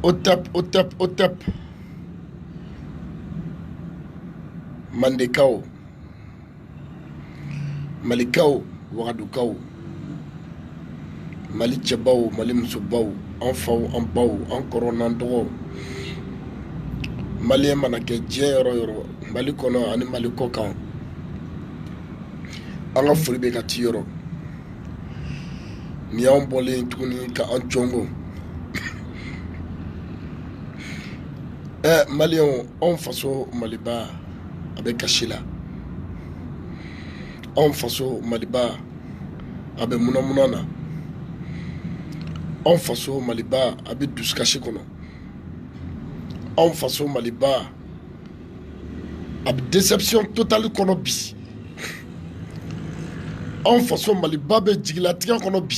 Au tap. Mandekao. Malikao. Waradukao. Malichabao. Malimsubao. Enfao. Ambao. Encoronandro. Malien manake jero. Malikono. Ani malikokan. Anga furibe katiyoro. Ni an bɔlen tuguni ka an jɔngo maliyɛnw anw faso maliba a bɛ kasi la anw faso maliba a bɛ munamuna na anw faso maliba a bɛ dusukasi kɔnɔ anw faso maliba a bɛ déception totale kɔnɔ bi anw faso maliba bɛ jigilatigɛ kɔnɔ bi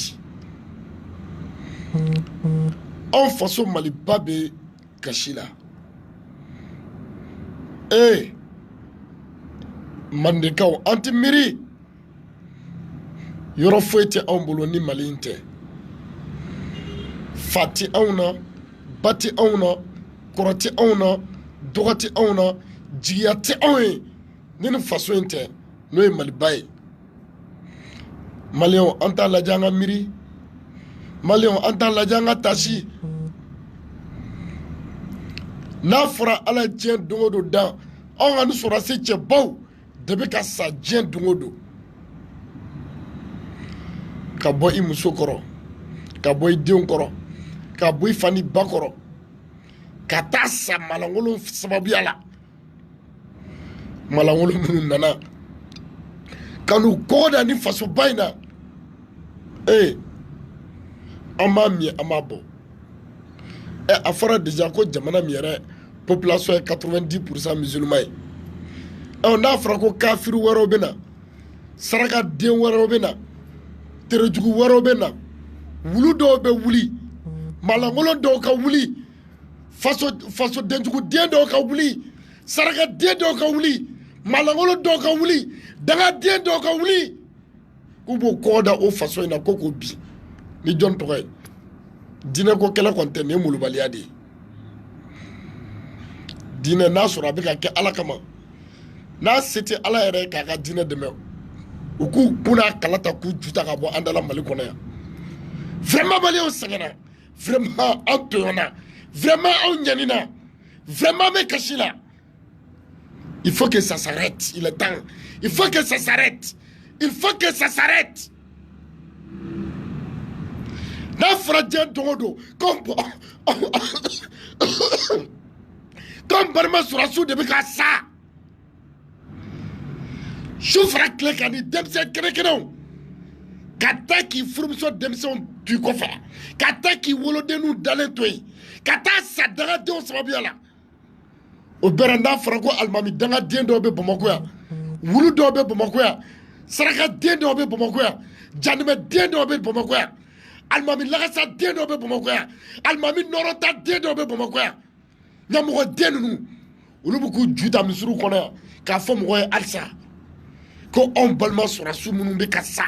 anw faso maliba bɛ kasi la mandekaw an tɛ miiri yɔrɔ foyi tɛ anw bolo ni mali in tɛ fa tɛ anw na ba tɛ anw na kɔrɔ tɛ anw na dɔgɔ tɛ anw na jigiya tɛ anw ye ni nin faso in tɛ n'o ye maliba ye maliyɛnw an t'a lajɛ an ka miiri maliyɛnw an t'a lajɛ an ka tasi n'a fɔra ala ye diɲɛ don o don dan anw ka ni sɔrɔdasi cɛbaw de bɛ ka sa diɲɛ don o don ka bɔ i muso kɔrɔ ka bɔ i denw kɔrɔ ka bɔ i fa ni ba kɔrɔ ka taa sa malangolo sababuya la malangolo minnu nana ka n'u kɔgɔda ni fasoba in na an b'a min an b'a bɔ a fɔra déjà ko jamana min yɛrɛ population ye 90% musulman ye n'a fɔra ko kafiri wɛrɛw bɛ na sarakaden wɛrɛw bɛ na terejugu wɛrɛw bɛ na wulu dɔw bɛ wuli malangolo dɔw ka wuli fasodenjugu den dɔw ka wuli sarakaden dɔw ka wuli malangolo dɔw ka wuli dangaden dɔw ka wuli k'u b'o kɔgɔda o faso in na ko k'o bin ni jɔn tɔgɔ ye diinɛ ko kɛlɛ kɔni tɛ nin ye molobaliya de ye diinɛ n'a sɔrɔ a bɛ ka kɛ ala kama n'a se tɛ ala yɛrɛ ye k'a ka diinɛ dɛmɛ u k'u kun n'a kala ta k'u ju ta ka bɔ an dala mali kɔnɔ yan vraiment maliyɛnw sɛgɛnna vraiment an tɔɲɔnna vraiment anw ɲanina vraiment an bɛ kasi la il faut que ça s'arrête il est temps il faut que ça s'arrête il faut que ça s'arrête n'a fɔra diɲɛ don o don comme balima sɔrɔdasiw de bɛ ka sa su fara tile kan ni denmisɛn kɛnɛkɛnɛw ka taa k'i furumuso denmisɛnw to i kɔfɛ ka taa k'i wolodenw dalen to yen ka taa sa dangadenw sababuya la o bɛɛ n'a fɔra ko alimami dangaden dɔw bɛ bamakɔ yan wulu dɔw bɛ bamakɔ yan sarakaden dɔw bɛ bamakɔ yan janimɛden dɔw bɛ bamakɔ yan alimami lagasa den dɔw bɛ bamakɔ yan alimami nɔrɔta den dɔw bɛ bamakɔ yan ɲamɔgɔ den ninnu olu bɛ k'u ju ta misiriw kɔnɔ yan k'a fɔ mɔgɔ ye halisa ko anw balima sɔrɔdasiw minnu bɛ ka sa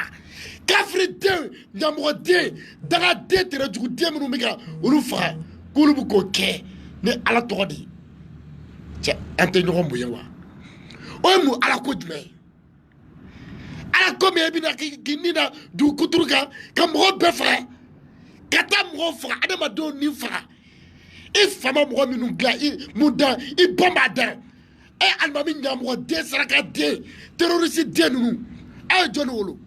kafiri den ɲamɔgɔ den dangaden terejugu den minnu bɛ ka olu faga k'olu bɛ k'o kɛ ni ala tɔgɔ de ye cɛ an tɛ ɲɔgɔn bonya wa o ye mun ala ko jumɛn ye ala ko min e bɛna k'i nin da dugu kuturu kan ka mɔgɔw bɛɛ faga ka taa mɔgɔw faga adamadenw ni faga i fama mɔgɔ minnu dilan i mun dan i ba m'a dan alimami ɲamɔgɔ den saraka den terorisi den ninnu aw ye jɔnni wolo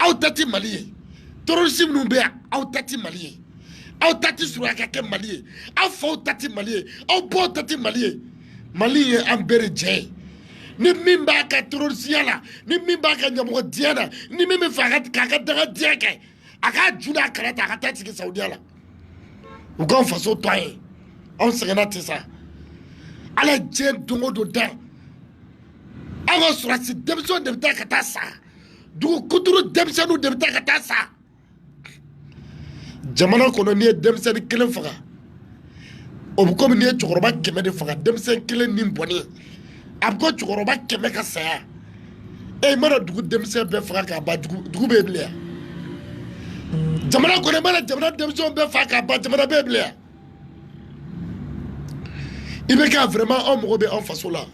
aw ta ti mali ye terorisi minnu bɛ yan aw ta ti mali ye aw ta ti surunya ka kɛ mali ye aw faw ta ti mali ye aw baw ta ti mali ye mali ye an bɛɛ de jɛ ye ni min b'a ka terorisiya la ni min b'a ka ɲamɔgɔdiya la ni min bɛ fɛ k'a ka dangadiya kɛ a k'a ju n'a kala ta a ka taa sigi saudiya la u k'anw faso to an ye anw sɛgɛnna ten sa ala ye diɲɛ don o don dan an ka sɔrɔdasi denmisɛnw de bɛ taa ka taa sa dugu kuturu denmisɛnninw de bɛ taa ka taa sa jamana kɔnɔ n'i ye denmisɛnnin kelen faga o bɛ komi n'i ye cɛkɔrɔba 100 de faga denmisɛnnin kelen ni bɔnni a bɛ ko cɛkɔrɔba 100 ka saya i mana dugu denmisɛn bɛɛ faga k'a ban dugu bɛ bilen yan jamana kɔnɔ i mana jamana denmisɛnw bɛɛ faga k'a ban jamana bɛ bilen yan Il veut qu'à vraiment on me en façon là.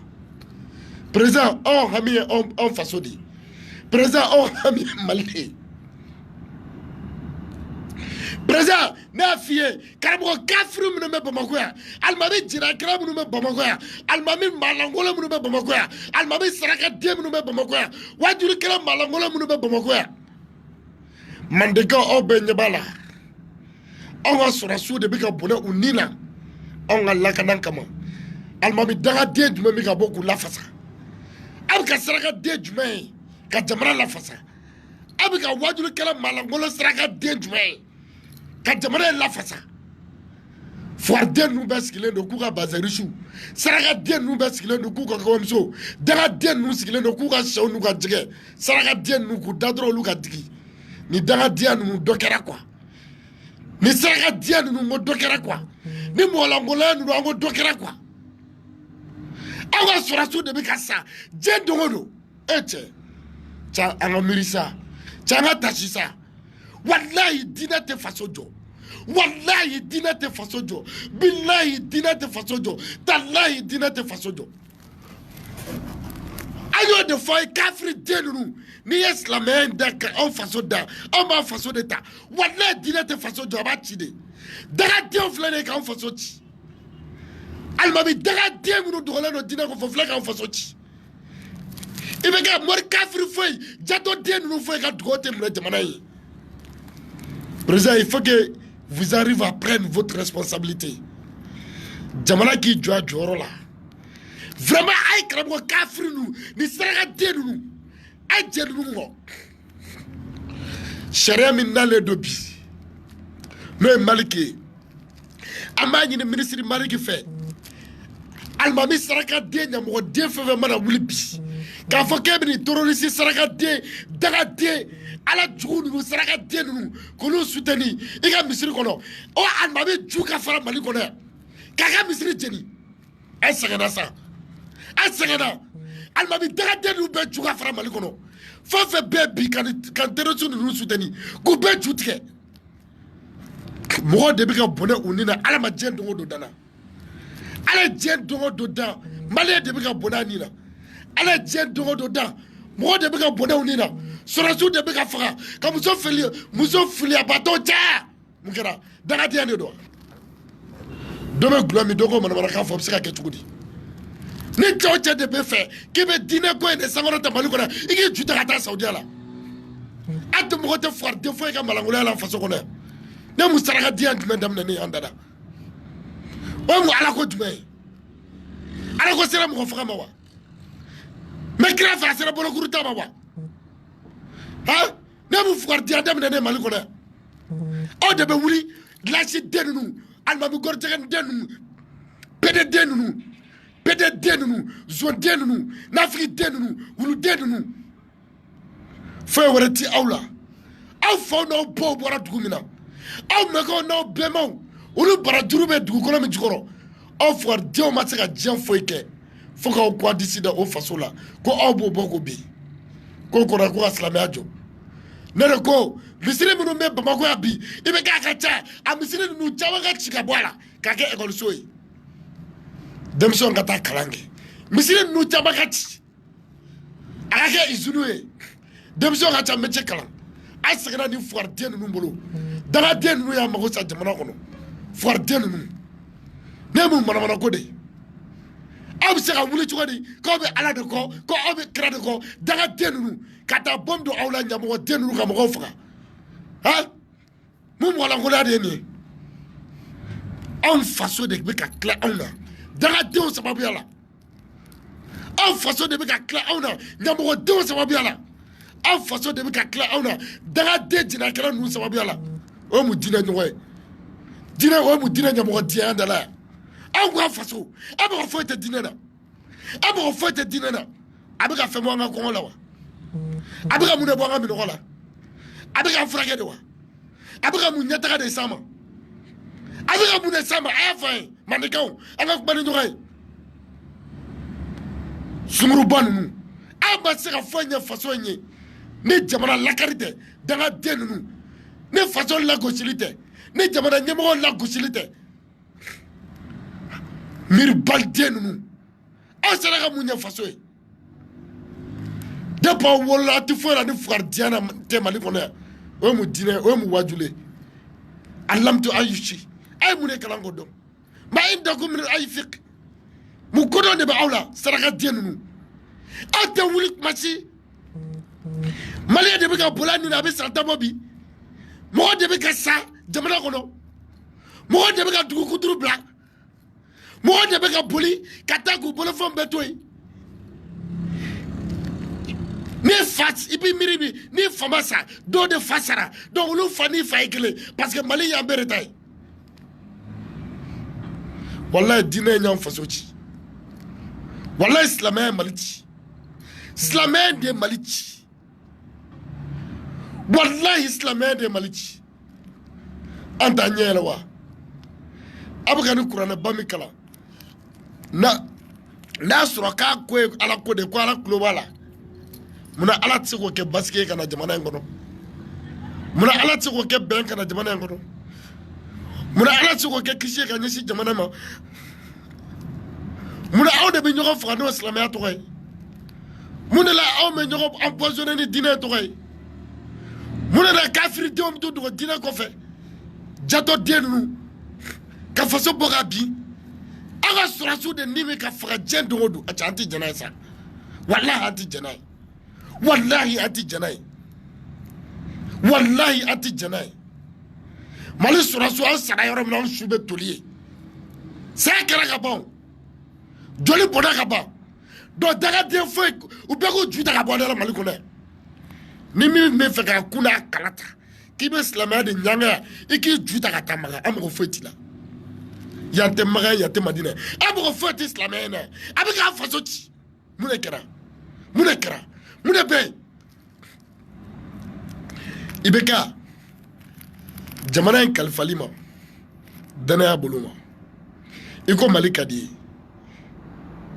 Présent, on a mis en façon dit. Présent, on a mis malé. Présent, n'a fié, car mon café me met Bamakoya. Almami dira crème me Bamakoya. Almami malangola me Bamakoya. Almami saraka dem me Bamakoya. Wadu crème malangola me Bamakoya. Mandeka o benyabala. On va sur la soude de Bika Bona ou Nina. On a la kanankama. Almami dara de du Mika Boku la fasa. Abka saraka de du May. Kajamara la fasa. Abka wadu crème malangola saraka de du May. Kajamara la fasa. Fouarden nous basculer de Kouka Bazarichou. Saraka den nous basculer de Kouka Komso. Dara den nous basculer de Kouka Shaw nous Gadjige. Saraka den nous Koudadro Lukadiki. Ni dara den nous dokera quoi. Ni saraka den nous dokera quoi. Ni Molangola nous dokera quoi. Awa surasu de Bikasa. Jen Dongodo. Eche. Tcha Angamirisa. Tcha Tachisa. Wallahi dina te fasojo. Wallahi dina te fasojo. Billahi dina te fasojo. Tallahi dina te fasojo. Ayo de fois kafri denunu. Ni eslamé ndaka en faso da. En ma faso de ta. Wallahi dina te fasojo abachide. Daga dio flane ka en faso ti. Almami daga dio munu dogala no dina ko flane ka en faso ti. Ibega mor kafri foi. Jato denunu foi ka drote mna jamana yi. Président, il faut que vous arrivez à prendre votre responsabilité. Jamana qui doit jouer là. Vraiment, aïe, quand on kafri nous, ni sera nous, aïe, nous. Charia minna le dobi. Mais maliki. Amani le ministre Maliki fait. Almami saraka de nyamo de feve mana wulibi. Ka fo kebni terroriste saraka de daga de ala jugu nu saraka de nu ko nu souteni i ka misiri kono o almami ju ka fara mali kono ka ka misiri jeni ay sagana sa ay sagana almami daga de nu be ju ka fara mali kono fo fe be bi kan terroriste nu souteni ko be ju tike mo de bi ka bonne unina ala ma jen do dana ala jen do da mali de bi ka bonani na ala jen do da mo de bi ka bonani na surasu de bi ka faga ka muso fili abato ja mukera daga de ne do do me glomi do ko mana ka fo sika ke tugudi ni choche de be fe ki be dine ko ne sangoro ta maliko na igi juta ka ta saudi ala at mo te for de fo ka malangula la faso ko ne ne musaraka dian dum ne andada o mu ala ko dume ala ko sera mo faga mawa me kra fa sera bolo kuruta mawa ha ne mu fuar dian ne maliko na o de be wuli glaci denunu alma bi gorjagan denunu pede denunu zo denunu nafri denunu wulu denunu fa warati awla aw fa no bo bora dugumina aw me ko no bemo olu bara jurube dugu kono mi jukoro aw fuar dio ma se ka jan foike fo ka ko disida o fasola ko aw bo boko bi ko ra ko aslamé ajo nere ko misiri minu me Bamako ya bi ibe ka cha a misiri nu chawa ka chika bwala ka ke ekol soyi demson ka ta kalange misiri nu chawa ka chi aka ke izunu e demson ka cha meche kalan ay sagana ni fuar den nu mbolo daga den nu ya mako sa jamana kono fuar den nu ne mu mana ko de aw se ka wuli chugadi ko be ala de ko aw be kra de ko daga den nu kata bomdo awla nyamo den nu ka mako fuka ha mum wala ngola de ni on façon de be ka kla ona daga de on sababu yala on façon de be ka kla ona nyamo de on sababu yala on façon de be ka kla ona daga de dina kala nu sababu yala o mu dina nyoy dina o mu dina nyamo de andala on wa façon aba fo te dina na aba fo te dina na aba ka fe mo nga ko la wa aba ka mu ne bo nga mi no la abika frage de wa abika mu nyata de sama abika mu ne sama afa manikaw anga bani ndoray sumuru banu aba se ka fanya faso nye ne jamana lakarite daga denunu ne faso la gosilite ne jamana nyemo la gosilite Mirbalden nous. On sera comme une façon. Depuis wala tu fais la ne frère Diana te mali connaît. O mu dîner, o mu wajule. Alam tu ayushi. Ay mu ne kalango do. Ma inda ko min ay fiq. Mu kodo ne ba awla sara dien nous. Ate wulik machi. Mali de bika bolani na be santa bobi. Mo de bika sa jamana kono. Mo de bika dugu kuduru bla. Mo de bika boli kataku bolo fom betoy. Ni fat ibi miribi ni famasa do de fasara donc lu fani faykele parce que Mali ya beretay. Wallahi dine nyam fasoci. Wallahi islamé malici. Islamé de malici. Wallahi islamé de malici. Anta nyela wa. Abugani Qur'an bami kala. Na suraka ko ala ko de ko ala globala. Muna ala tse ko ke baske kana jamana ngono. Muna ala tse ko ke ben kana jamana ngono. Muna ala tse ko ke kishi ka nyishi jamana ma. Muna aw de bi ñoko fa no islamiyya to kay. Muna la aw me ñoko empoisonné ni dina to kay. Muna la kafir diom to do dina ko fe. Jato denu ka faso boga bi. Aga surasu de nimi ka fa jen do do a chanti janay sa. Wallahi anti janay. Wallahi anti janay. Wallahi anti janay. Mali surasu an sara yoro mi on sube tolier. Sa kala ka bon. Joli boda ka ba. Do daga de fo u be ko juta ka boda Mali ko ne. Ni mi me fe ka kuna kalata. Ki be islamia de nyanga iki juta ka tamaga am ko fetila. Yante maga yante madina. Am ko fet islamia ne. Abi ka faso ci. Mune kera. Mune be. Ibeka jamana en kalfalima dana buluma. Iko Mali kadi.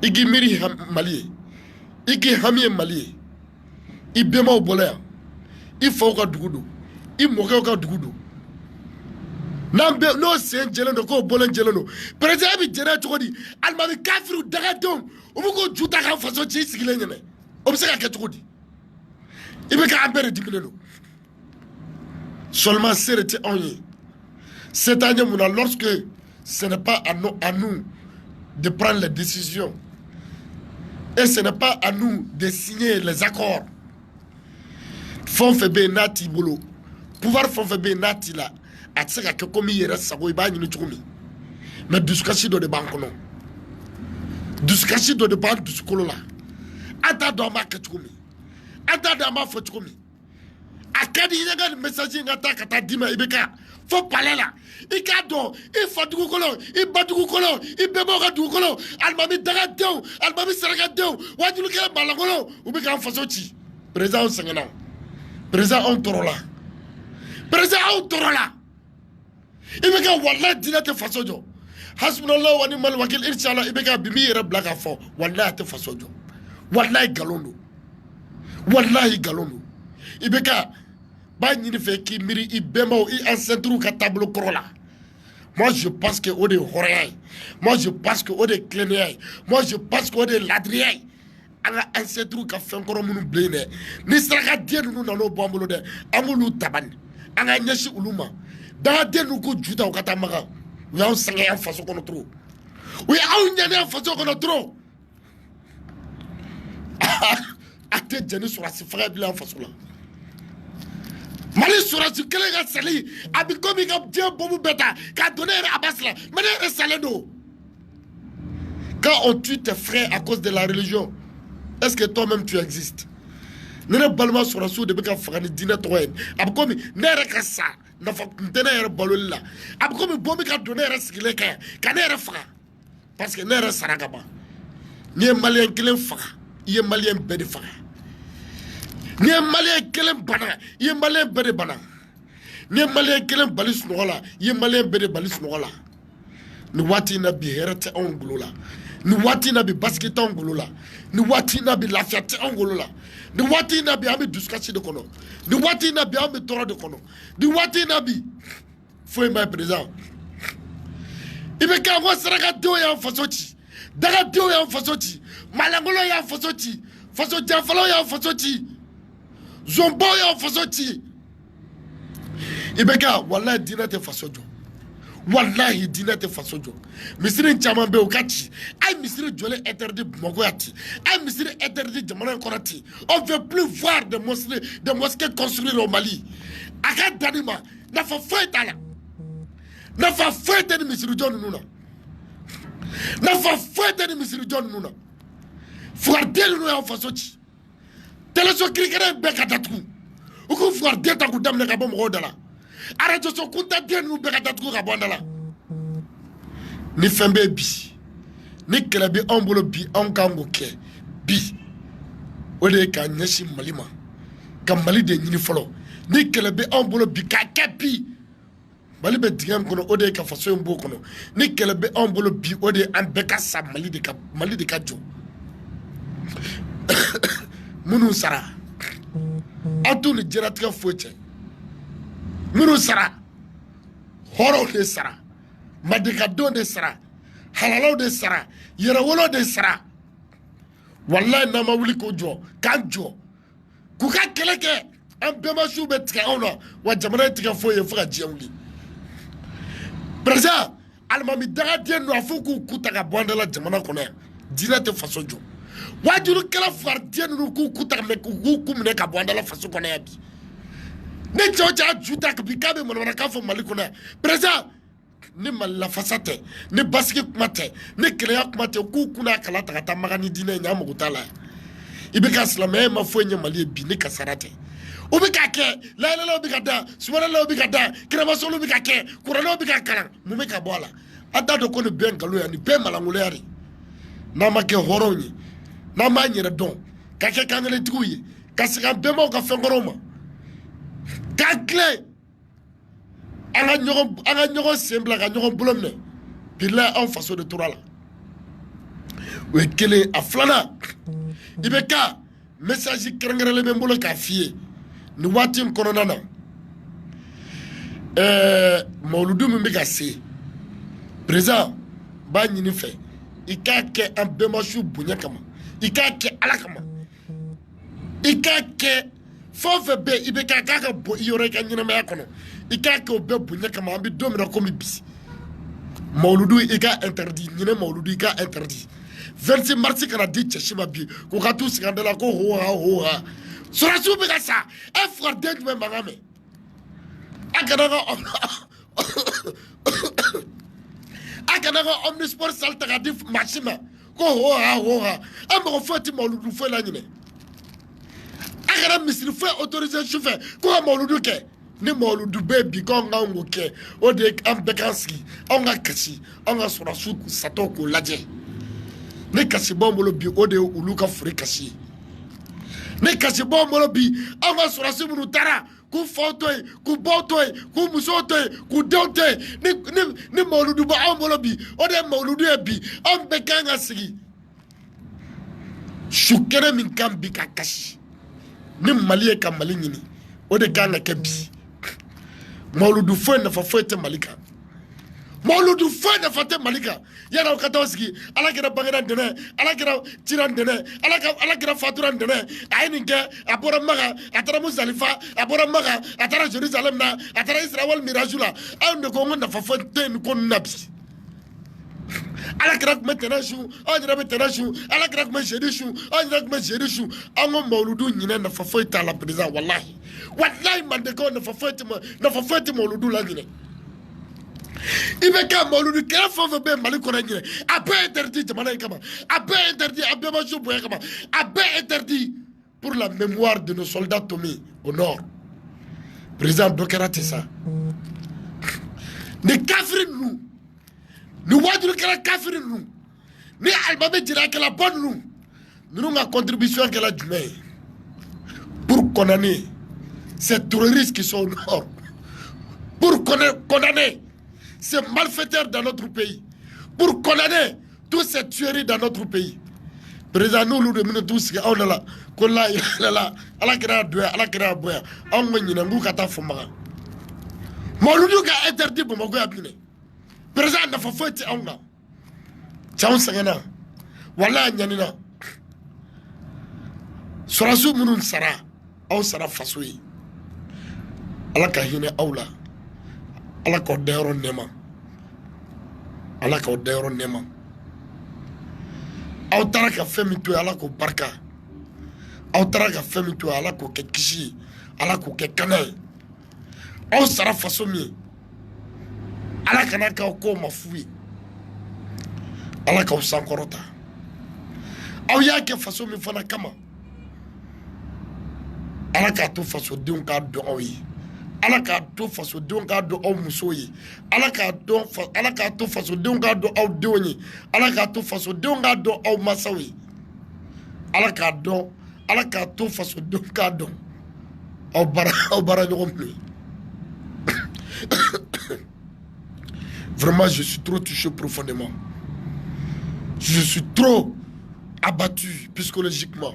Igi miri Mali. Igi hamiye Mali. Ibema obolaya. Ifo ka dugudu. Imoke ka dugudu. Nambe no sen jeleno ko bolen jeleno. President bi jere chokodi. Almami kafiru daga dom. Obuko juta ka faso ci sigile nyene. Obseka ke chokodi. Ibeka ambere dimilelo. Seulement c'est onye. Cette année lorsque ce n'est pas à nous de prendre les décisions et ce n'est pas à nous de signer les accords. Fon febe nati bolo. Pouvoir fon febe nati la. Atseka ke komi yere sago iba nyini chukumi. Mais duskasi do de bankono. Duskasi do de bank duskolo la. Ata do ma ke chukumi. Ata do ma fo chukumi. Akadi yega message ngata kata dima ibeka. Fo pale la. Ika do. Ifa dugu kolo. Iba dugu kolo. Ibebo ka dugu kolo. Almami daga dew. Almami saraka dew. Wajulu kele balakolo. Ubeka faso chi. Président sengena. Président on torola. Président on torola. Ibeka wallahi dina te faso jo. Hasbunallahu wa ni'mal wakil inshallah ibeka bimi yere blaka fo. Wallahi te faso jo. Wallahi galondo. Wallahi galondo. Ibeka ba ñini fe ki miri ibemo I ancêtre ka tableau korola. Moi je pense que on est horreur. Moi je pense que on est clénier. Moi je pense que on est ladrien. Ala ancêtre ka fen koro munu blene. Ni saka die nu na no bombolo de amulu taban. Anga nyeshi uluma. Da de nu ko juta o kata maga. We on sanga en faso kono tro. We on nyane en faso kono tro. Ate jeni sur la sifra bi en faso la. Mali surasi kele ga sali abi komi ga je bobu beta ka donner à Basla mais salendo. Quand on tue tes frères à cause de la religion, est-ce que toi-même tu existes? Nene balma surasu de beka fagani dina toyen abi komi nere ka sa na fa ntere balolla abi komi bomi ka donner sigile ka nere faga parce que nere saraka ba ni malien kelen faga ye malien bedi faga. Ni malien kelen bana ye malien bede bana ni malien kelen balis nola ye malien bede balis nola ni wati na bi herete ongulola ni wati na bi basket ongulola ni wati na bi lafiate ongulola ni wati na bi ami duskasi de kono ni wati na bi ami toro de kono ni wati na bi foi mai président Ibeka wa saraka do ya fasoti. Daga do ya fasoti. Malangolo ya fasoti. Fasoti jafalo ya fasoti. Zombo ya fasoti. Ibeka wallahi dina te fasojo. Wallahi dina te fasojo. Misiri chaman be okati. Ay misiri jole interdit mogoyati. Ay misiri interdit jamana korati. On veut plus voir de mosquées construites au Mali. Aka danima na fa fetala. Na fa fete ni misiri John nuna. Na fa fete ni misiri John nuna. Fuardel no ya fasoti. Teleso krikere be katatu. Uku fuardel ta kudam ne kabo mo dala. Arajo so kunta den nu be katatu ka bondala. Ni fembe bi. Ni kelebi ombolo bi onkango ke bi. Ode ka nyeshi malima. Ka mali de nyini folo. Ni kelebi ombolo bi ka kepi. Mali be digam kono ode ka faso mbo kono. Ni kelebi ombolo bi ode an beka sa mali de ka jo. Munu sara. Atu ni jeratka foche. Munu sara. Horo de sara. Madikado de sara. Halalo de sara. Yerawolo de sara. Wallahi nama wuli ko jo. Kan jo. Kuka keleke. An bema shu be tika ona. Wa jamana tika foye fuka jiamli. Breza. Almami daga dien no afuku kutaka bwandala jamana kone. Dina te faso jo. Wajuru kala fardien no kutaka me kumne ka bwandala faso kone ya bi. Ne chocha juta ka bikabe monora ka fo Mali kone. Breza. Ni mala fasate ni basiki kumate ni kreya kumate ku kuna kala takata magani dine nyamu kutala ibika islamé ma fo nya Mali bi ni kasarate ubika ke la ubika da suwala la ubika da krema solo ubika ke kurano ubika kala mumeka bola ada do ko ni bengalo ya ni be malangule yari na make horonyi na manyere don ka ke kangale tuyi kasika be mo ka fengoroma ka clé anga nyogo sembla ka nyogo bulomne bila en façon de tourala we kele aflana ibeka message kerengere be mbolo ka fie ni watim corona na mauludu mi ka se présent ba nyini fe ikake ambemashu bunya kama ikake alakama ikake fofe be ibeka kaka bo yore ka nyina me yakono ikake obe bunya kama ambi domina komi bi mauludu ika interdit nyine mauludu ika interdit 26 mars kana di cheshima bi ko ka tu skandala ko ho ha sura su be ka sa e for dent me mangame akana omnisport salta ka di machima ko ho ha ambo foti mauludu fo la nyine akana misri fo autorisation fait ko mauludu ke ni mauludu baby ko ngango ke o de ambekanski onga kasi onga sura su sato ko laje ne kasi bombolo bi o de uluka furi kasi ne kasi bombolo bi onga sura su munu tara ku fotoy ku botoy ku musotoy ku donte ni mauludu ba ombolo bi o de mauludu e bi ambekanga sigi shukere min kambi kakashi ni maliye ka mali nyini o de ganga ke bi mauludu fo na fa fo te malika mauludu fo na fa te malika yana ka tawski ala kira bangara dene ala kira tiran dene ala kira faturan dene ayini ke abora maga atara Muzalifa abora maga atara Jerusalem na atara Israel mirajula ande ko ngona fa fo te ko nabi ala kira kuma tenashu ajira be tenashu ala kira kuma jedishu ajira kuma jedishu ango mauludu nyina na fa fo ta la prisa wallahi mande ko na fa fo mauludu la nyine ibeka mauludu kera fo be Mali ko nyine abe interdit jamana kama abe interdit abe ma jou boye kama abe interdit pour la mémoire de nos soldats tombés au nord président Dokera Tessa ne kafri nous ni wajuru kala kafiri nous ni albabe dira kala bonne nous nga contribution kala djumé pour condamner ces terroristes qui sont au nord, pour condamner ces malfaiteurs dans notre pays, pour condamner tous ces tueries dans notre pays. Président, nous de tous on est là, qu'on là, ala kira doya, ala kira boya, on m'a dit n'importe quoi ta femme. Mauludu ka interdit pour m'envoyer à Bine. président nafa foyi tɛ anw na cɛw sɛgɛnna wala ɲanina sɔrɔsiw minnu sara aw sara faso ye ala ka hinɛ aw la ala k'aw dayɔrɔ nɛɛma ala k'aw dayɔrɔ nɛɛma aw taara ka fɛn min to ye ala k'o barika aw taara ka fɛn min to ye ala k'o kɛ kisi ye ala k'o kɛ kana ye aw sara faso min ye ala kana k'aw k'o ma fu ye ala k'aw sankɔrɔta aw y'a kɛ faso min fana kama ala k'a to fasodenw k'a dɔn aw ye ala k'a to fasodenw k'a dɔn aw musow ye ala k'a to fasodenw k'a dɔn aw denw ye ala k'a to fasodenw k'a dɔn aw masaw ye ala k'a to fasodenw k'a dɔn aw bara ɲɔgɔn minnu ye vraiment je suis trop touché profondément je suis trop abattu psychologiquement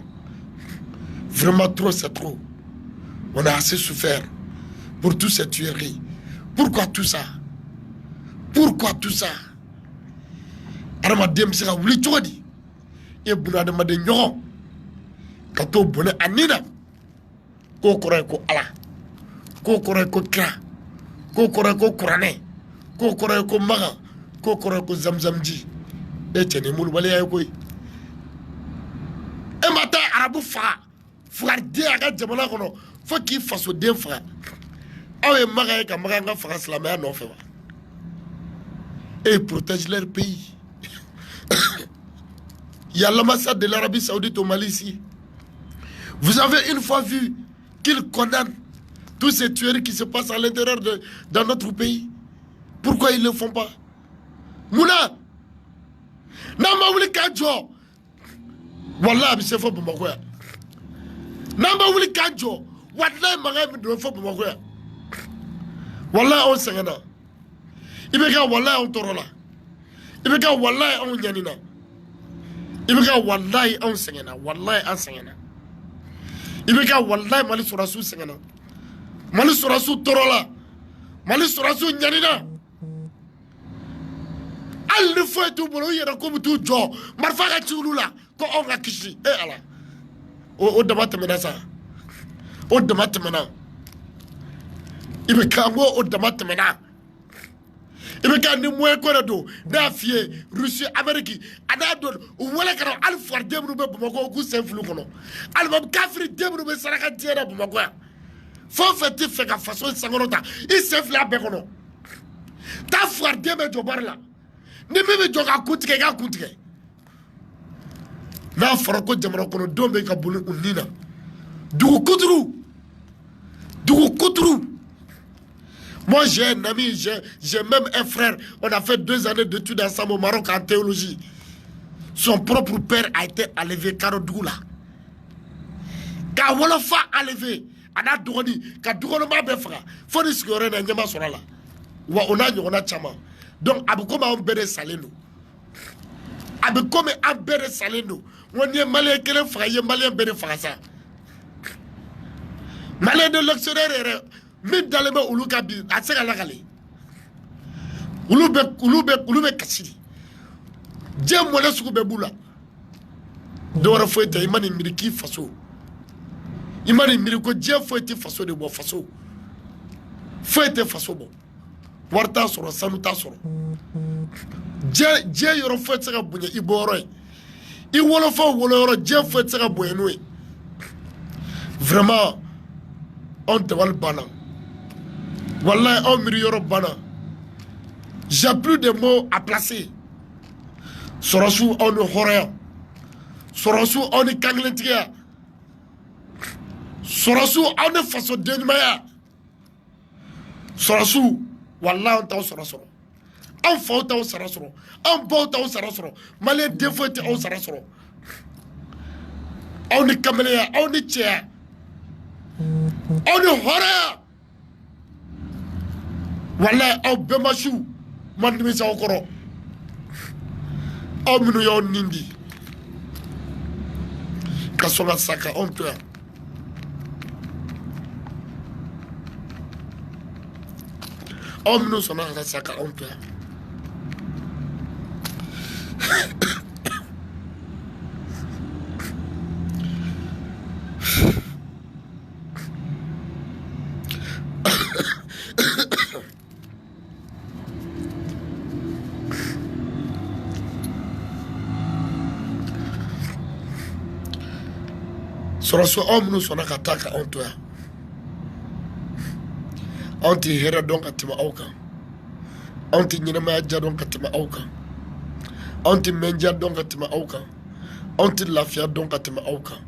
vraiment trop c'est trop on a assez souffert pour toutes ces tueries. Pourquoi tout ça? Pourquoi tout ça? Adamaden bɛ se ka wuli cogo di? E buna adamaden ɲɔgɔn ka t'o bɔnɛ a ni na k'o kɔrɔ ye ko Ala, k'o kɔrɔ ye ko kira, k'o kɔrɔ ye ko kuranɛ, k'o kɔrɔ ye ko maga, k'o kɔrɔ ye ko zamzamji. E cɛ ni mulubaliya ye koyi. E ma taa arabu faga fugariden a ka jamana kɔnɔ fo k'i fasoden faga. Aw ye maga ye ka maga nga faga silamɛya nɔfɛ wa? Et ils protègent leur pays. Il y a l'ambassade de l'Arabie Saoudite au Mali ici. Vous avez une fois vu qu'ils condamnent tous ces tueries qui se passent à l'intérieur dans notre pays. Pourquoi ils ne le font pas? Mouna Namba wuli ka jɔ wallahi a bɛ se fɔ Bamakɔ yan. Namba wuli ka jɔ wallahi mankan bɛ don fɔ Bamakɔ yan. Wallahi anw sɛgɛnna. I bɛ ka wallahi anw tɔɔrɔ la. I bɛ ka wallahi anw ɲanina. I bɛ ka wallahi anw sɛgɛnna. Wallahi an sɛgɛnna. I bɛ ka wallahi Mali sɔrɔsiw sɛgɛnna. Mali sɔrɔsiw tɔɔrɔ la. Mali sɔrɔsiw ɲanina. Hali ni foyi t'u bolo u yɛrɛ ko bɛ t'u jɔ marifa ka ci olu la ko anw ka kisi. E Ala. O dama tɛmɛna sa. O dama tɛmɛna. I bɛ ka n ko o dama tɛmɛna. I bɛ ka ni moyen ko de don n'a f'i ye Rusi Amérique a n'a dɔn u wele ka na hali fugariden minnu bɛ Bamakɔ k'u sen fili kɔnɔ alimami kafiriden minnu bɛ saraka diɲɛ na Bamakɔ yan fɛn o fɛn tɛ fɛ ka faso sankɔrɔta i sen fili a bɛɛ kɔnɔ taa fugariden bɛ jɔ bari la ni min bɛ jɔ ka kun tigɛ i ka kun tigɛ n'a fɔra ko jamana kɔnɔdenw bɛ ka boli u ni na dugu kuturu. Moi, j'ai un ami, j'ai même un frère. On a fait 2 années d'études ensemble au Maroc en théologie. Son propre père a été enlevé, Karodoula. Quand Wolofa enlevé, on a Douroni, quand Douroni m'a fait frère, faut dire qu'il y aurait un nyama sur là. On a chama. Donc, comme on bere salendo. Comme on bere salendo. On y est malien qui est frère, il est malien bere frasa. Malien de l'extérieur. Min dalen bɛ olu ka bi a tɛ se ka lakale olu bɛ kasi de diɲɛ mɔnɛ sugu bɛɛ b'u la dɔwɛrɛ foyi tɛ i ma nin miiri k'i faso i ma nin miiri ko diɲɛ foyi tɛ faso de bɔ faso foyi tɛ faso bɔ wari t'a sɔrɔ sanu t'a sɔrɔ diɲɛ yɔrɔ foyi tɛ se ka bonya i bɔyɔrɔ ye i wolofaw woloyɔrɔ diɲɛ foyi tɛ se ka bonya n'o ye vraiment anw dabali banna. Wallahi, on miri yoro bana. J'ai plus de mots à placer. Sorosu on ne horea. Sorosu on ne kanglentia. Sorosu on ne façon denmaya. Sorosu, wallahi on t'a sorosoro. On faut au sarasoro. On beau au sarasoro. Malais défouté au sarasoro. On ne camélia, on ne tia. On ne horea. Wallahi aw bɛɛ ma su man nimisa aw kɔrɔ aw minnu y'aw nin di ka sɔn ka sa ka anw to yan aw minnu sɔnna ka sa ka anw to yan Sɔrɔso anw minnu sɔnna ka taa ka anw to yan anw tɛ hɛrɛ dɔn ka tɛmɛ aw kan anw tɛ ɲɛnɛmaya diya dɔn ka tɛmɛ aw kan anw tɛ mɛndiya dɔn ka tɛmɛ aw kan anw tɛ lafiya dɔn ka tɛmɛ aw kan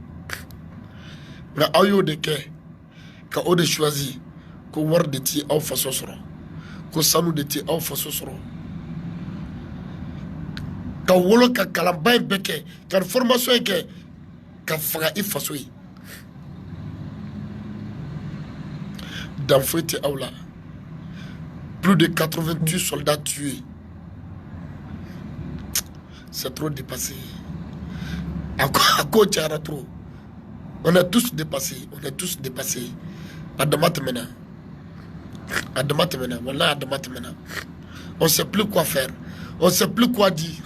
nka aw y'o de kɛ ka o de choisi ko wari de tɛ aw faso sɔrɔ ko sanu de tɛ aw faso sɔrɔ ka wolo ka kalanba in bɛɛ kɛ ka formation in kɛ ka faga i faso ye dan foyi tɛ aw la plus de 88 soldats tués c'est trop dépassé à quoi cayara trop on est tous dépassés a dama tɛmɛna wallahi a dama tɛmɛna on sait plus quoi faire on sait plus quoi dire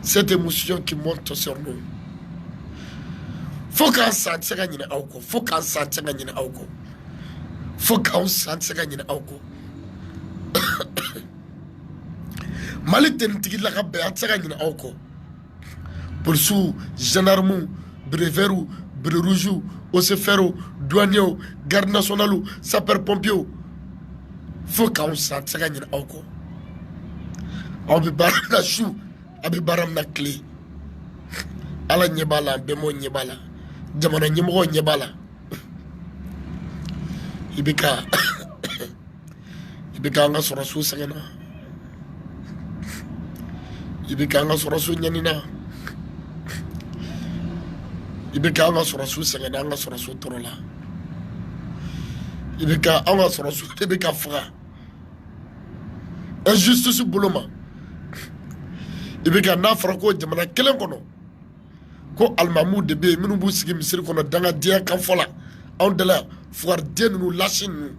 cette émotion qui monte sur nous faut qu'an san tɛ se ka ɲinɛ aw kɔ faut qu'an san tɛ se ka ɲinɛ aw kɔ faut qu'anw san tɛ se ka ɲinɛ aw kɔ Mali tenitigi la ka bɛn an tɛ se ka ɲinɛ aw kɔ polisiw gendarmew brevɛriw bleu rougew osefɛriw douaniers garde nationaux sapeur pompiers faut qu'anw san tɛ se ka ɲinɛ aw kɔ aw bɛ baara min na su a bɛ baara min na tile Ala ɲɛ b'a la an bɛnbaw ɲɛ b'a la jamana ɲɛmɔgɔw ɲɛ b'a la i bɛ ka an ka sɔrɔso sɛgɛnna i bɛ ka an ka sɔrɔso ɲanina i bɛ ka an ka sɔrɔso sɛgɛnna an ka sɔrɔso tɔɔrɔ la i bɛ ka an ka sɔrɔso de bɛ ka faga injustice bolo ma i bɛ ka n'a fɔra ko jamana kelen kɔnɔ ko alimamuw de bɛ yen minnu b'u sigi misiri kɔnɔ dangadenya kan fɔ la anw dala fugariden ninnu lasi ninnu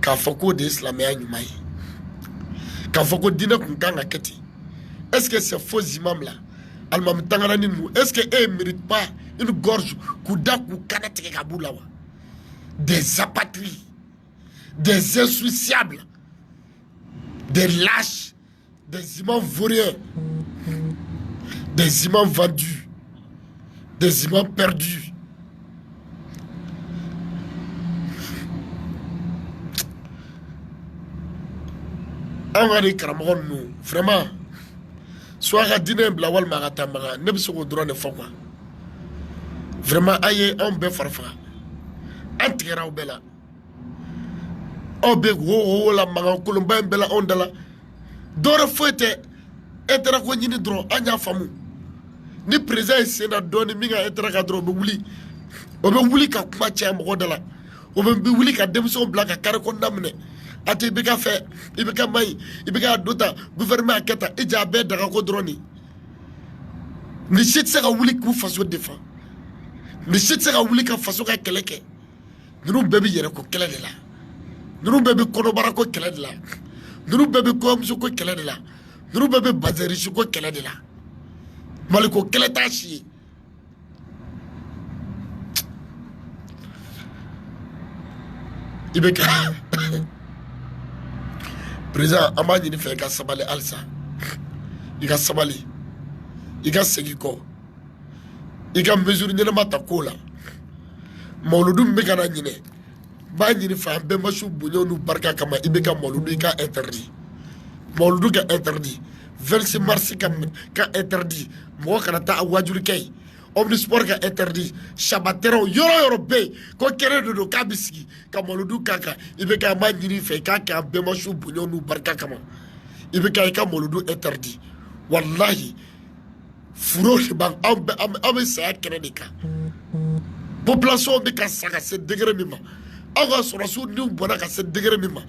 k'a fɔ k'o de ye silamɛya ɲuman ye k'a fɔ ko diinɛ kun kan ka kɛ ten est-ce que c'est faux imam là alimami tangarani ninnu est-ce que eux ne méritent pas une gorge k'u da k'u kana tigɛ ka b'u la wa des apatries des insouciables des lâches des imams vauriens des imams vendus, des imams perdus. An ka ni karamɔgɔ ninnu vraiment soit ka diinɛ bila walima ka taa maga ne bɛ se k'o dɔrɔn de fɔ quoi vraiment an ye anw bɛɛ fari faga an tigɛra aw bɛɛ la aw bɛ ho la mankan kolonba in bɛɛ la anw da la dɔwɛrɛ foyi tɛ e taara ko ɲini dɔrɔn an y'a faamu ni président ye sen na dɔɔni min ka e taara ka dɔrɔn o bɛ wuli ka kuma caya mɔgɔ da la o bɛ wuli ka denmisɛnw bila ka kari kɔnɔna minɛ a tɛ i bɛ ka fɛ i bɛ ka maɲi i bɛ ka do ta gouvernement y'a kɛ tan i jɛ a bɛɛ daga ko dɔrɔn de ni si tɛ se ka wuli k'u faso défend ni si tɛ se ka wuli ka faso ka kɛlɛ kɛ ninnu bɛɛ bɛ yɛrɛko kɛlɛ de la ninnu bɛɛ bɛ kɔnɔbara ko kɛlɛ de la ninnu bɛɛ bɛ kɔɲɔmuso ko kɛlɛ de la ninnu bɛɛ bɛ bazɛrisi ko kɛlɛ de la maliko kɛlɛ t'a si ye i bɛ ka président an b'a ɲini fɛ i ka sabali halisa i ka sabali i ka segin kɔ i ka mesure ɲɛnama ta ko la mawuludu min bɛ ka na ɲinɛ n b'a ɲini fɛ an bɛnbasiw bonya n'u barika kama i bɛ ka mawuludu i ka interdit mawuludu ka interdit 26 mars ka interdit mɔgɔ kana taa a wajurikɛ ye omnisport ka interdit sabatɛrɛw yɔrɔ yɔrɔ bɛ yen ko kɛnɛ de don k'a bɛ sigi ka mawuludu k'a kan i bɛ ka an b'a ɲini fɛ i k'a kɛ an bɛnbasiw bonya n'u barika kama i bɛ ka i ka mawuludu interdit walahi furo de b'an aw bɛ saya kɛnɛ de kan population bɛ ka sa ka se degré min ma aw ka sɔrɔsiw niw bɔnna ka se degré min ma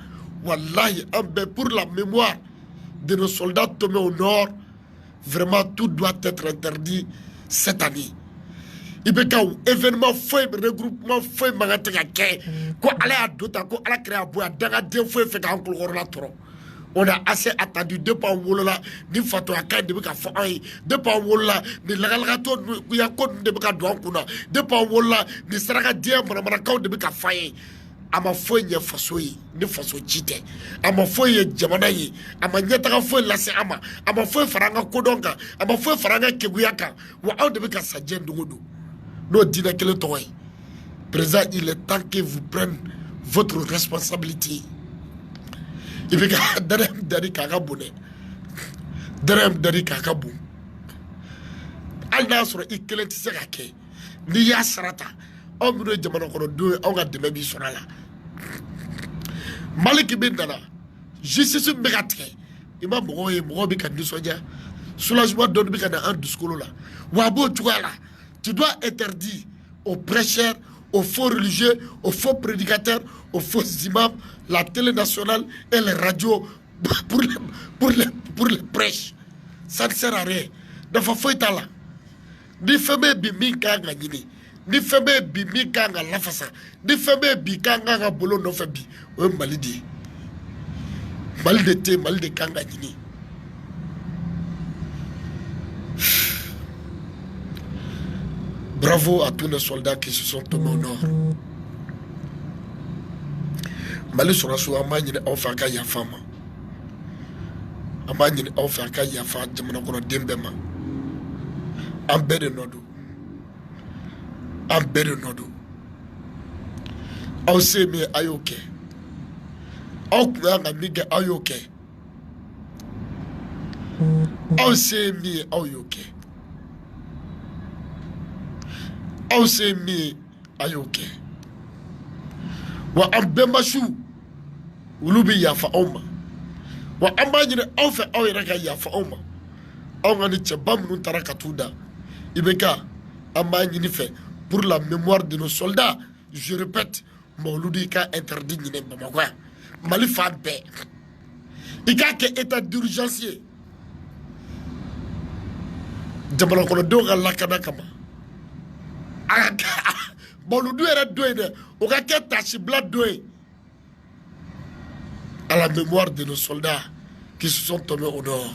walahi an bɛɛ pour la mémoire de nos soldats tombés au nord vraiment tout doit être interdit cette année i bɛ ka événement foyi regroupement foyi man kan tɛ ka kɛ ko ala y'a do tan ko ala kɛra y'a bonya dangaden foyi fɛ k'an kolokɔrɔla tɔrɔ on a assez attendu depuis an wolola ni fatoya kan de bɛ ka fɔ an ye depuis an wolola ni lagalagatɔ ya ko de bɛ ka don an kunna depuis an wolola ni saraka diɲɛ manamanakaw de bɛ ka fɔ an ye ama foyi ɲɛ faso ye ni faso ci tɛ a ma foyi ye jamana ye a ma ɲɛtaga foyi lase a ma foyi fara an ka kodɔn kan a ma foyi fara an ka keguya kan wa aw de bɛ ka sa diɲɛ dogo don n'o diinɛ kelen tɔgɔ ye président il est temps que vous preniez votre responsabilité i bɛ ka dɛrɛm dari k'a ka bon dɛ dɛrɛm dari k'a ka bon hali n'a y'a sɔrɔ i kelen tɛ se ka kɛ n'i y'a sarata aw minnu ye jamana kɔnɔdenw ye aw ka dɛmɛ b'i sɔrɔ a la Maliki bɛ nana justice bɛ ka tigɛ i ma mɔgɔw ye mɔgɔw bɛ ka nisɔndiya soulagement dɔɔni bɛ ka na an dusukolo la wa a b'o cogoya la tu dois interdire aux prêcheurs aux faux religieux aux faux prédicateurs aux faux imams la télé nationale et les radios pour les prêches ça ne sert à rien dafa foyi t'a la ni fɛn bɛ bi min kan ka ɲini ni fɛn bɛ bi min kan ka lafasa ni fɛn bɛ bi kan ka bolo nɔfɛ bi o ye Mali de ye Mali de tɛ Mali de kan ka ɲini bravo à tous les soldats qui se sont tombés au nord Mali sɔrɔsiw an b'a ɲini aw fɛ a ka yafa an ma an b'a ɲini aw fɛ a ka yafa jamana kɔnɔden bɛɛ ma an bɛɛ de nɔ don an bɛɛ de nɔ don aw se min ye a y'o kɛ aw kun kan ka min kɛ aw y'o kɛ aw se ye min ye aw y'o kɛ aw se ye min ye a y'o kɛ wa an bɛnbasiw olu bɛ yafa aw ma wa an b'a ɲini aw fɛ aw yɛrɛ ka yafa aw ma aw ka ni cɛba minnu taara ka t'u da i bɛ ka an b'a ɲini fɛ pour la mémoire de nos soldats je répète Mawuludi ka interdit ɲinɛ Bamakɔ yan Mali fan bɛɛ i k'a kɛ état d'urgence ye jamana kɔnɔdenw ka lakana kama Mawuludi yɛrɛ don ye dɛ o ka kɛ tasibila don ye à la mémoire de nos soldats qui se sont tombés au nord.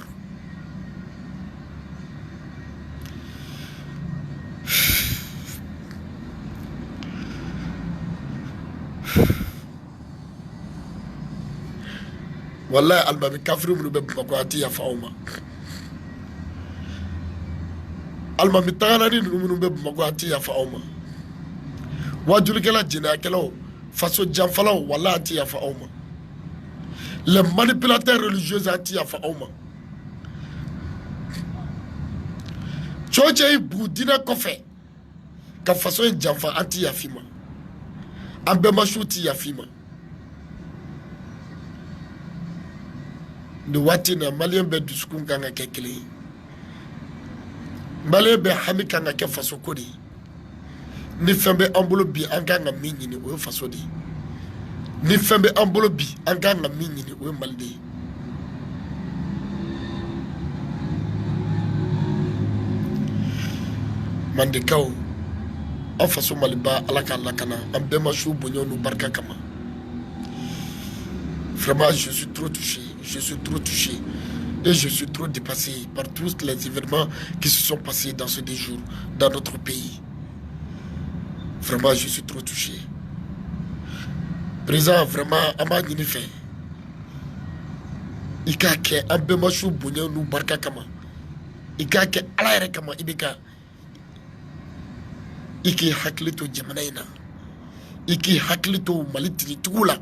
Wallahi almami kafiru minnu bɛ Bamakɔ a tɛ yafa aw ma almami taganani ninnu minnu bɛ Bamakɔ a tɛ yafa aw ma wajulikɛla jɛnɛyakɛlaw faso janfalaw wallahi a tɛ yafa aw ma les manipulateurs religieux a tɛ yafa aw ma cɛw cɛ yi bugu diinɛ kɔfɛ ka faso in janfa an tɛ yafa i ma an bɛnbasiw tɛ yafa i ma nin waati in na maliyɛn bɛɛ dusukun kan ka kɛ kelen ye maliyɛn bɛɛ hami kan ka kɛ faso ko de ye ni fɛn bɛ an bolo bi an kan ka min ɲini o ye faso de ye ni fɛn bɛ an bolo bi an kan ka min ɲini o ye Mali de ye Mandekaw aw faso Maliba Ala k'a lakana an bɛnbasiw bonya n'u barika kama vraiment je suis trop touché et je suis trop dépassé par tous les événements qui se sont passés dans ces 2 jours dans notre pays. Vraiment, je suis trop touché. Président, vraiment, à ma fait. Il y a un peu de chou bougnon nous barka kama. Il y a un ala kama ibeka. Il y a haklito jamanaina. Il y a haklito malitini tugula.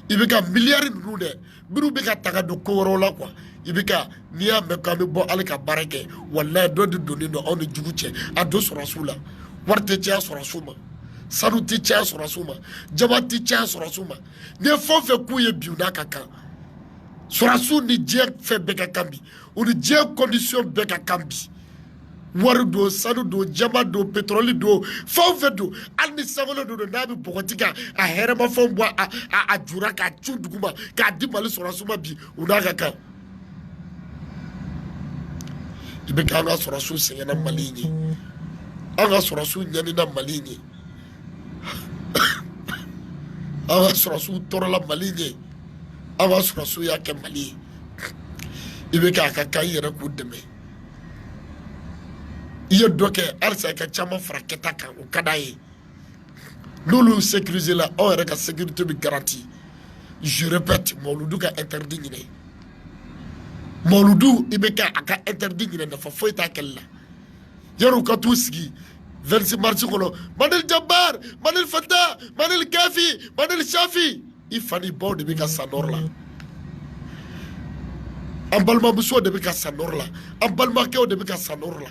I bɛ ka miliyari ninnu dɛ minnu bɛ ka taga don ko wɛrɛw la quoi i bɛ ka n'i y'a mɛn k'an bɛ bɔ ale ka baara kɛ walayi dɔ de donnen don aw ni jugu cɛ a don sɔrɔsiw la wari tɛ caya sɔrɔsiw ma sanu tɛ caya sɔrɔsiw ma jama tɛ caya sɔrɔsiw ma n'i ye fɛn o fɛn k'u ye bi u n'a ka kan sɔrɔsiw ni diɲɛ fɛn bɛɛ ka kan bi u ni diɲɛ condition bɛɛ ka kan bi wari don sanu don jama don pétrole don fɛn o fɛn don hali ni sangolo don n'a bɛ bɔgɔti ka a hɛrɛmafɛnw bɔ a jura k'a cu duguma k'a di Mali sɔrɔsiw ma bi u n'a ka kan i bɛ k'an ka sɔrɔsiw sɛgɛnna Mali in ye an ka sɔrɔsiw ɲanina Mali in ye an ka sɔrɔsiw tɔɔrɔla Mali in ye an ka sɔrɔsiw y'a kɛ Mali ye i bɛ k'a ka kan i yɛrɛ k'u dɛmɛ i ye dɔ kɛ halisa i ka caman fara kɛta kan o ka d'a ye Nous nous sécuriser là, on aurait la sécurité de garantie. Je répète, Mouloudou a interdit. Mouloudou, il a interdit. Il ne faut pas qu'elle là. Yaro Katouski, 26 mars, Manel Jabbar, Manel Fatah, Manel Gafi, Manel Shafi. Il fallait bon de Bika Sanor là. En Balma Mousso de Bika Sanor là. En Balma Keo de Bika Sanor là.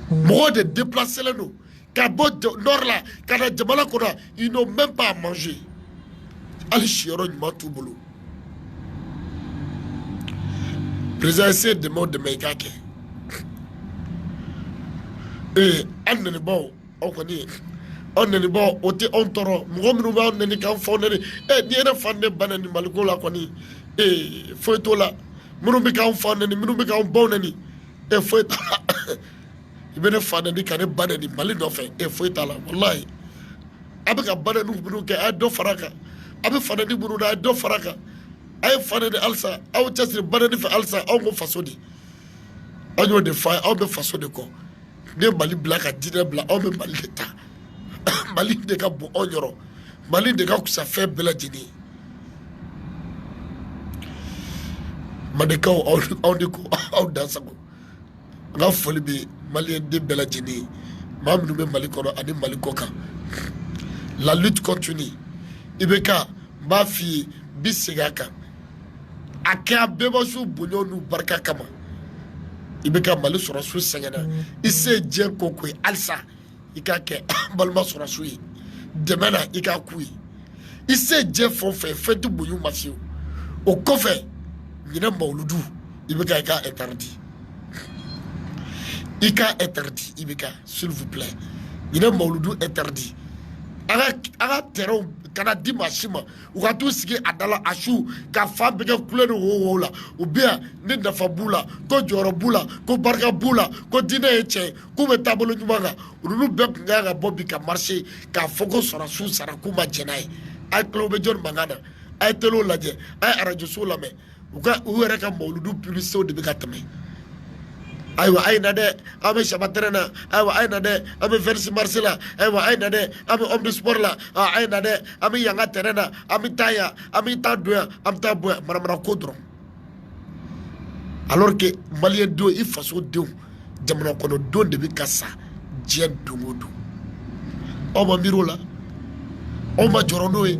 Moi de déplacer les nous. Kabo Nord là, Kana Djamala Kona, ils n'ont même pas à manger. Ali Chiron Matou Boulou. Président essaie de mots de Meikake. Et on est bon, on connaît. On est bon, on toro. Mouroumouba, on est qu'un fond. Eh, n'y a pas de fan de banane, Malgo la connaît. Eh, faut être là. Mouroumika, on fond, Mouroumika, on bon. Eh, faut être là. Il y a des fans qui ont banane, Malino fait. Eh, faut être là. Wallahi. Avec un banane, nous avons deux faraka. Avec fan de Mourouna, deux faraka. Avec fan de Alsa, avec just banane de Alsa, on va façonner. On a des failles, on va façonner quoi. Ne Mali black a dîner black, on me Mali d'état. Mali de ka bon onyoro. Mali de ka ça fait bela dîner. Madeka on de ko on dansa ko. Nga foli bi Mali de bela dîner. Mam nous Mali kono ani Mali koka. La lutte continue. Ibeka ma fille bisigaka. Aka beboshu bunyo nu barka kama. Ibeka Mali sera sous Sengana. Il sait bien qu'on alsa. Il a que Balma sera sous. Demain, il a couille. Il sait bien font fait tout bouillon mafieux. Au coffre, il n'a pas Mouloudou. Ibeka est interdit. Il a interdit. Ibeka, s'il vous plaît. Il n'a pas Mouloudou interdit. Arrête terreau. Kana di machima ou ka tout sigi adala ashu ka fa be ka couleur ho la ou bien ni dafa bula ko joro bula ko barka bula ko dina eche ko be tabolo nyumanga ulu be nga bobi ka marché ka fogo sora su sara kuma jenai ay klobe jon mangana ay telo laje ay arajo so la me ou ka ou era ka Mouloudou publicité de be ka tame aywa ay na de ame shabatrena aywa ay na de ame versi marcela aywa ay na de ame homme de sport la ay na de ame yanga terena ame taya ame ta doya ame ta boya maramara kodron alors que malien do il faso do jamana kono do de bi kassa jien dongodo o ma miro la o ma jorono e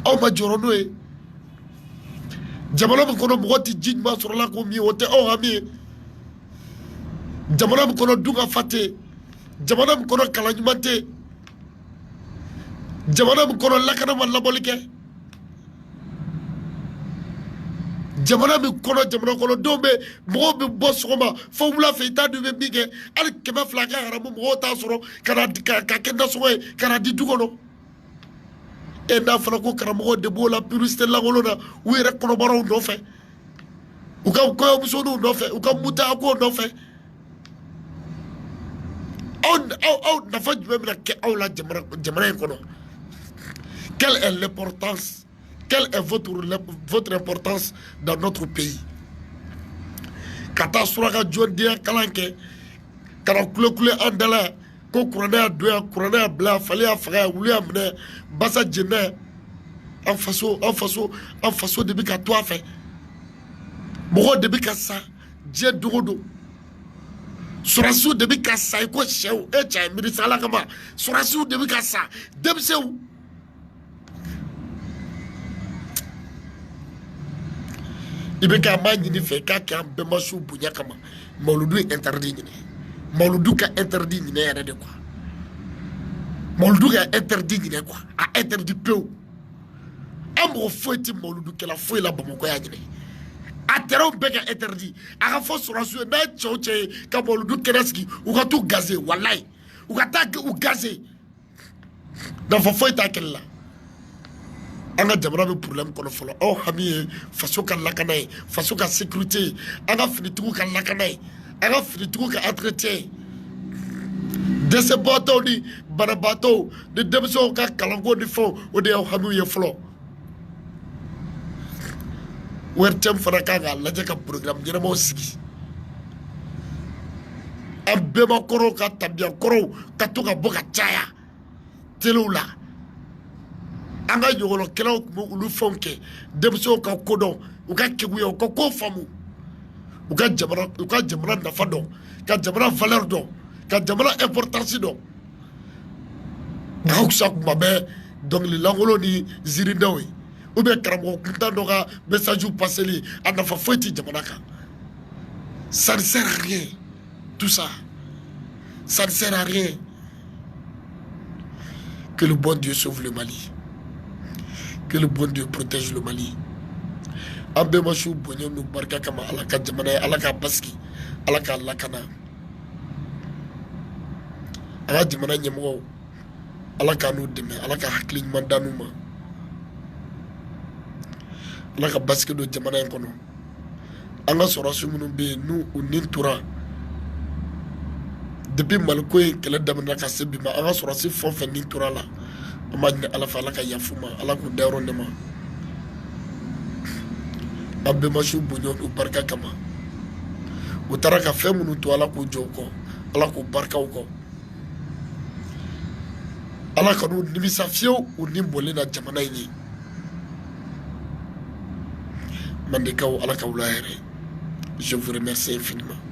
o ma jorono e jamana kono mugoti jinma sur la ko mi wote o ami jamana kono dunga fate jamana kono kalanyumate jamana kono lakana wala bolike jamana kono dombe mo be bosoma fo wula fe ta du be bige al kema flaka haramu mo ta soro kana ka kenda soe kana di dugono et n'a fallu que Karamo de Bola, Puriste la Golona, où il est collaborant d'en fait. Ou comme Sono d'en fait, ou comme Moutako d'en fait. On n'a pas du même la Djamara. Quelle est l'importance? Quelle est votre importance dans notre pays? Kata Suraka John Dia Kalanke, Karakule Andala. Ko kurana doya kurana bla fallait afra wuli amne basa jene en façon de bika toi fait mo de bika sa je dogodo surasu de bika sa ko shew e cha mi sala kama surasu de bika sa demsew ibeka manyi ni fe ka kan be masu bunya kama Mouloudou interdit ni Mouloudou a interdit ni yere de quoi. Mouloudou a interdit ni quoi. A interdit peu. Amro foueti Mouloudou que la fouille la Bamako ya ni. A terreau bega interdit. A fo sur rasu na choche ka Mouloudou kenaski ou ka tout gazé wallahi. Ou ka ta ou gazé. Dans fo foueti akella. Anga jamana be problème kono folo. Oh hami faso ka lakanae, faso ka sécurité. Anga fini tout ka lakanae. Anga fini tout ka entretien. De ce bateau ni barabato de demso ka kalango di fo o de hami ye folo. Wertem fana ka la jaka programme dina mo sigi. an bɛmakɔrɔw ka tabiyakɔrɔw ka to ka bɔ ka caya telew la an ka ɲɔgɔnlɔkɛlaw tun bɛ olu fɛnw kɛ denmisɛnw ka kodɔn u ka kegunya u ka ko faamu u ka jamana nafa dɔn ka jamana valeur dɔn ka jamana importance dɔn aw sa kuma bɛɛ dɔnkililankolon ni ziiridaw ye ou bien karamɔgɔ kuntan dɔ ka message passeli a nafa foyi tɛ jamana kan ça ne sert à rien tout ça ça ne sert à rien. Que le bon Dieu sauve le Mali. Que le bon Dieu protège le Mali. Ambemachu bonyo nu barka kama alaka jamana alaka baski alaka lakana. Ala jamana nyemwo alaka nu deme alaka hakli mandanu ma. Alaka baski do jamana enkono. Anga sorasu munu be nu unin tura. Depuis Malikoye kɛlɛ daminɛ ka se bi ma an ka sɔrɔsi fɛn fɛn ni tora la an b'a ɲini ala fɛ ala ka yafu ma ala k'u dayɔrɔ ne ma an bɛnbasiw bonya u barika kama u taara ka fɛn minnu to ala k'u jɔ u kɔ ala k'u barika u kɔ ala ka n'u nimisa fiyewu u ni bɔlen na jamana in ye Mandekaw ala ka wula hɛrɛ je vous remercie infiniment.